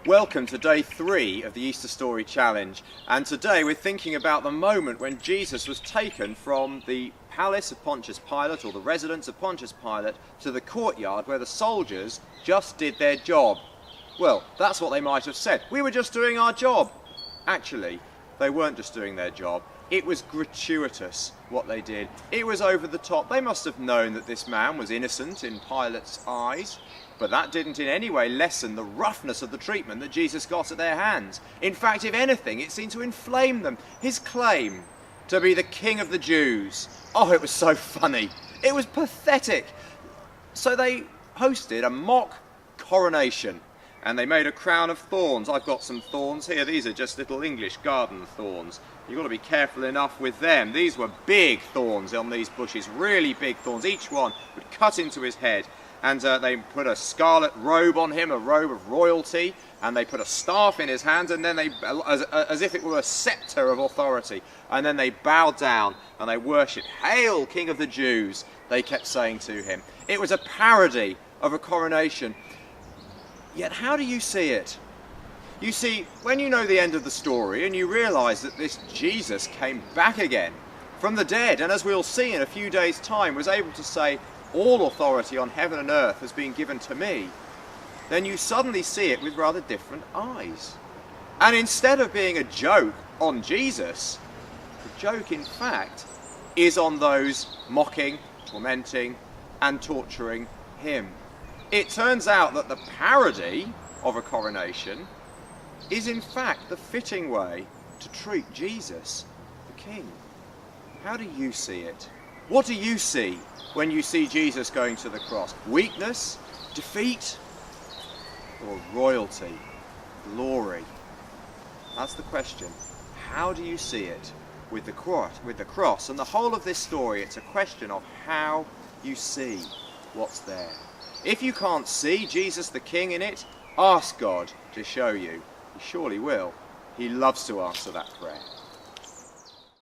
Welcome to day 3 of the Easter Story Challenge, and today we're thinking about the moment when Jesus was taken from the palace of Pontius Pilate, or the residence of Pontius Pilate, to the courtyard where the soldiers just did their job. Well, that's what they might have said. We were just doing our job. Actually, they weren't just doing their job. It was gratuitous what they did. It was over the top. They must have known that this man was innocent in Pilate's eyes, but that didn't in any way lessen the roughness of the treatment that Jesus got at their hands. In fact, if anything, it seemed to inflame them. His claim to be the King of the Jews. Oh, it was so funny. It was pathetic. So they hosted a mock coronation, and they made a crown of thorns. I've got some thorns here. These are just little English garden thorns. You've got to be careful enough with them. These were big thorns on these bushes, really big thorns. Each one would cut into his head. And they put a scarlet robe on him, a robe of royalty, and they put a staff in his hands, and then they, as if it were a scepter of authority, and then they bowed down and they worshipped. "Hail, King of the Jews," they kept saying to him. It was a parody of a coronation. Yet how do you see it? You see, when you know the end of the story and you realise that this Jesus came back again from the dead, and as we'll see in a few days' time was able to say, "All authority on heaven and earth has been given to me," then you suddenly see it with rather different eyes. And instead of being a joke on Jesus, the joke in fact is on those mocking, tormenting and torturing him. It turns out that the parody of a coronation is in fact the fitting way to treat Jesus, the King. How do you see it? What do you see when you see Jesus going to the cross? Weakness? Defeat? Or royalty? Glory? That's the question. How do you see it with the cross? And the whole of this story, it's a question of how you see what's there. If you can't see Jesus the King in it, ask God to show you. He surely will. He loves to answer that prayer.